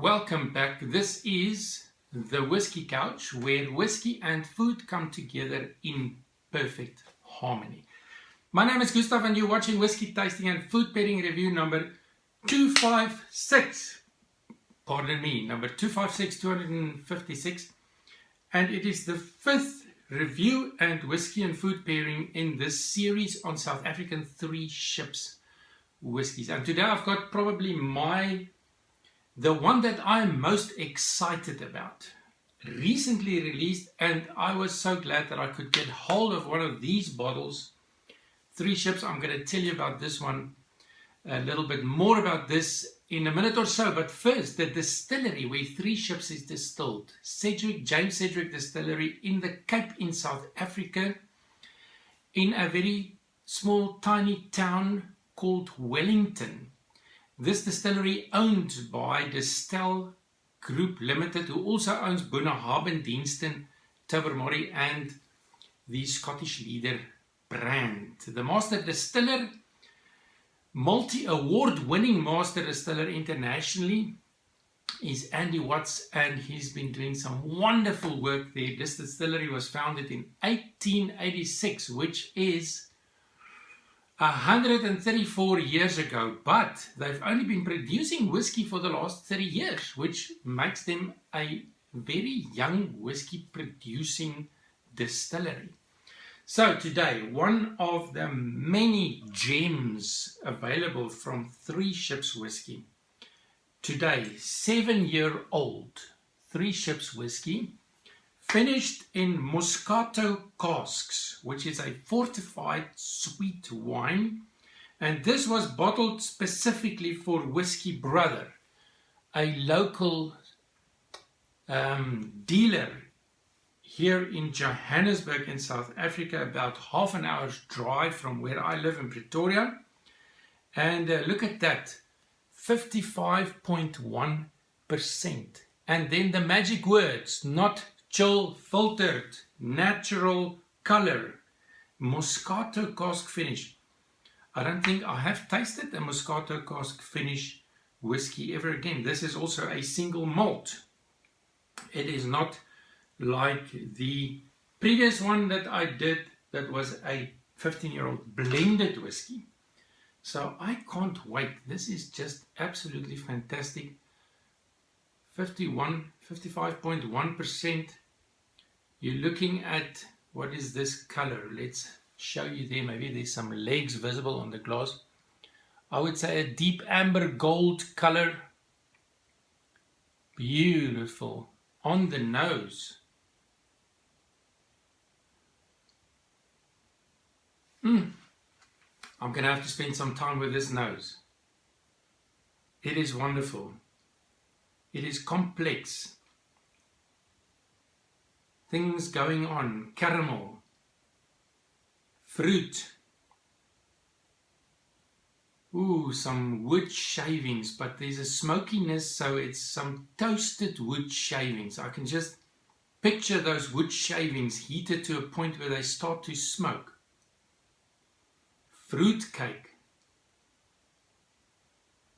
Welcome back. This is the Whisky Couch, where whiskey and food come together in perfect harmony. My name is Gustav and you're watching Whisky Tasting and Food Pairing Review number 256. Pardon me, number 256. And it is the fifth review and whiskey and food pairing in this series on South African Three Ships whiskies. And today I've got probably the one that I'm most excited about, recently released, and I was so glad that I could get hold of one of these bottles, Three Ships. I'm going to tell you about this one, a little bit more about this in a minute or so, but first, the distillery where Three Ships is distilled, Sedgwick, James Sedgwick Distillery in the Cape in South Africa, in a very small, tiny town called Wellington. This distillery owned by Distell Group Limited, who also owns Bunnahabhain, Deanston, Tobermory, and the Scottish Leader brand. The master distiller, multi-award-winning master distiller internationally, is Andy Watts, and he's been doing some wonderful work there. This distillery was founded in 1886, which is 134 years ago, but they've only been producing whiskey for the last 30 years, which makes them a very young whiskey producing distillery. So today, one of the many gems available from Three Ships whiskey. Today, 7-year-old Three Ships whiskey, finished in Moscato Casks, which is a fortified sweet wine. And this was bottled specifically for Whiskey Brother, a local dealer here in Johannesburg in South Africa, about half an hour's drive from where I live in Pretoria. And look at that, 55.1%. And then the magic words, not chill filtered, natural color, Moscato cask finish. I don't think I have tasted a Moscato cask finish whiskey ever again. This is also a single malt. It is not like the previous one that I did that was a 15-year-old blended whiskey. So I can't wait. This is just absolutely fantastic. 55.1%. You're looking at, what is this color? Let's show you there. Maybe there's some legs visible on the glass. I would say a deep amber gold color. Beautiful. On the nose. I'm going to have to spend some time with this nose. It is wonderful. It is complex. Things going on. Caramel. Fruit. Ooh, some wood shavings, but there's a smokiness, so it's some toasted wood shavings. I can just picture those wood shavings heated to a point where they start to smoke. Fruit cake.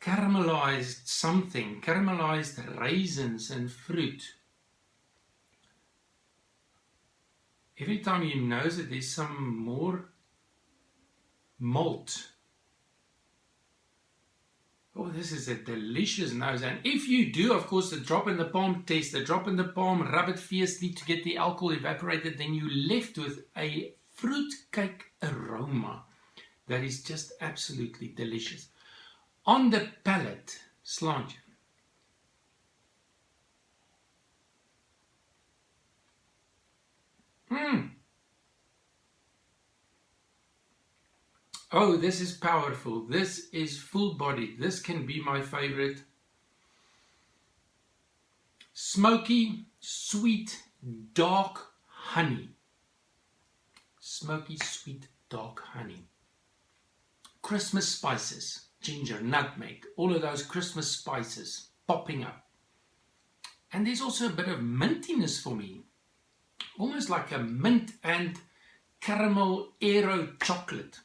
Caramelized something, caramelized raisins and fruit. Every time you nose it, there's some more malt. Oh, this is a delicious nose. And if you do, of course, the drop in the palm test, the drop in the palm, rub it fiercely to get the alcohol evaporated, then you're left with a fruit cake aroma that is just absolutely delicious. On the palate, slant. Oh, this is powerful. This is full-bodied. This can be my favorite. Smoky, sweet, dark honey. Smoky, sweet, dark honey. Christmas spices, ginger, nutmeg, all of those Christmas spices popping up. And there's also a bit of mintiness for me. Almost like a mint and caramel aero chocolate.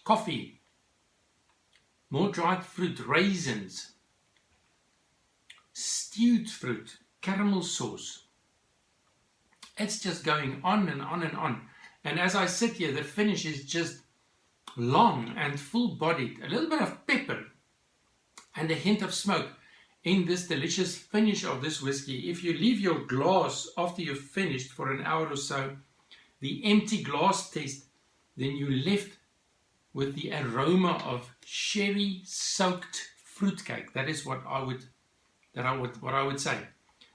coffee, more dried fruit, raisins, stewed fruit, caramel sauce. It's just going on and on and on. And as I sit here, the finish is just long and full-bodied. A little bit of pepper and a hint of smoke in this delicious finish of this whiskey. If you leave your glass after you've finished for an hour or so, the empty glass test, then you're left with the aroma of sherry-soaked fruitcake. That is what I would say.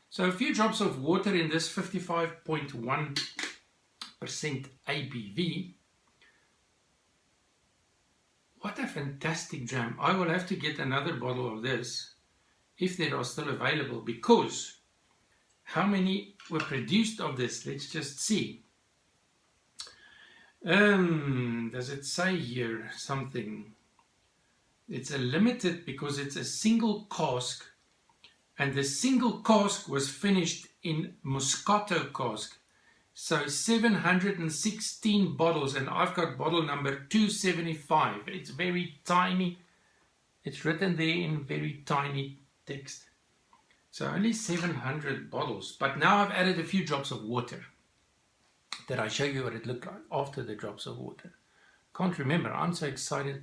So a few drops of water in this 55.1% ABV. What a fantastic dram. I will have to get another bottle of this if they are still available, because how many were produced of this? Let's just see. Does it say here something? It's a limited because it's a single cask, and the single cask was finished in Moscato cask. So 716 bottles, and I've got bottle number 275. It's very tiny. It's written there in very tiny text. So only 700 bottles. But now I've added a few drops of water. Did I show you what it looked like after the drops of water? Can't remember. I'm so excited.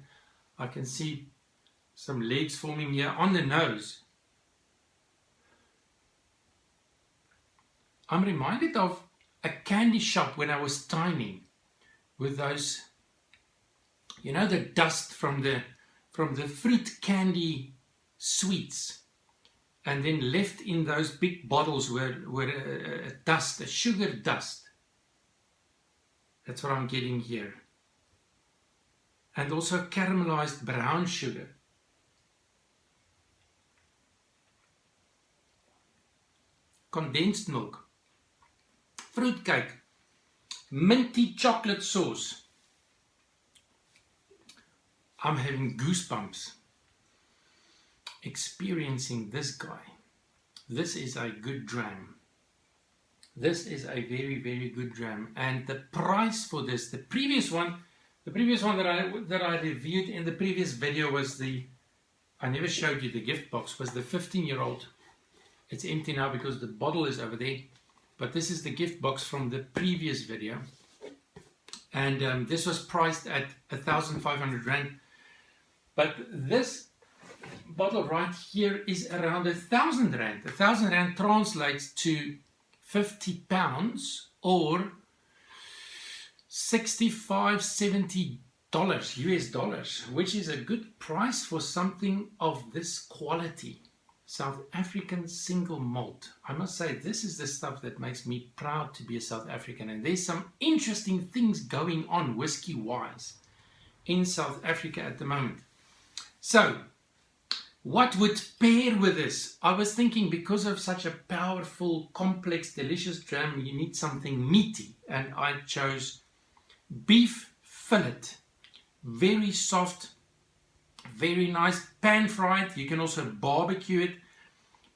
I can see some legs forming here on the nose. I'm reminded of a candy shop when I was tiny, with those, you know, the dust from the fruit candy sweets, and then left in those big bottles were a dust, a sugar dust. That's what I'm getting here. And also caramelized brown sugar. Condensed milk. Fruitcake. Minty chocolate sauce. I'm having goosebumps experiencing this guy. This is a good dram. This is a very, very good dram, and the price for this, the previous one that I reviewed in the previous video was I never showed you the gift box, was the 15-year-old. It's empty now because the bottle is over there, but this is the gift box from the previous video, and this was priced at 1,500 Rand, but this bottle right here is around 1,000 Rand. 1,000 Rand translates to £50 or $65–70 US dollars, which is a good price for something of this quality. South African single malt. I must say, this is the stuff that makes me proud to be a South African, and there's some interesting things going on whiskey wise in South Africa at the moment. So what would pair with this? I was thinking, because of such a powerful, complex, delicious dram, you need something meaty. And I chose beef fillet. Very soft, very nice, pan-fried. You can also barbecue it.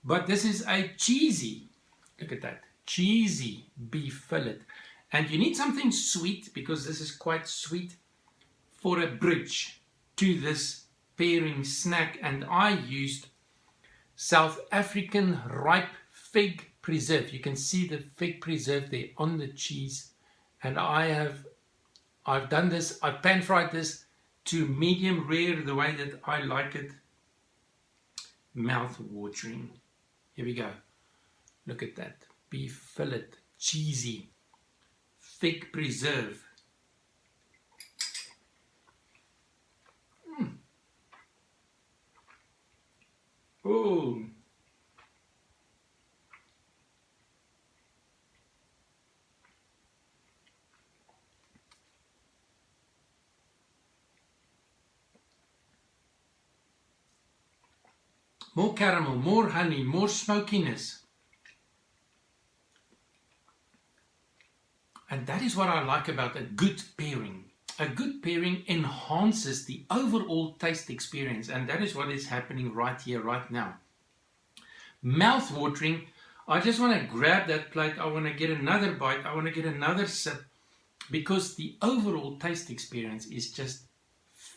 But this is a cheesy, look at that, cheesy beef fillet. And you need something sweet, because this is quite sweet, for a bridge to this pairing snack, and I used South African ripe fig preserve. You can see the fig preserve there on the cheese, and I've done this, I've pan fried this to medium rare, the way that I like it. Mouth watering. Here we go. Look at that. Beef fillet, cheesy, fig preserve. Oh, more caramel, more honey, more smokiness. And that is what I like about a good pairing. A good pairing enhances the overall taste experience, and that is what is happening right here, right now. Mouth watering. I just want to grab that plate. I want to get another bite. I want to get another sip, because the overall taste experience is just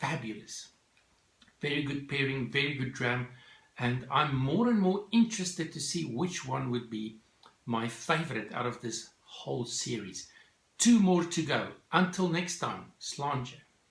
fabulous. Very good pairing, very good dram, and I'm more and more interested to see which one would be my favorite out of this whole series. 2 more to go. Until next time, Slàinte.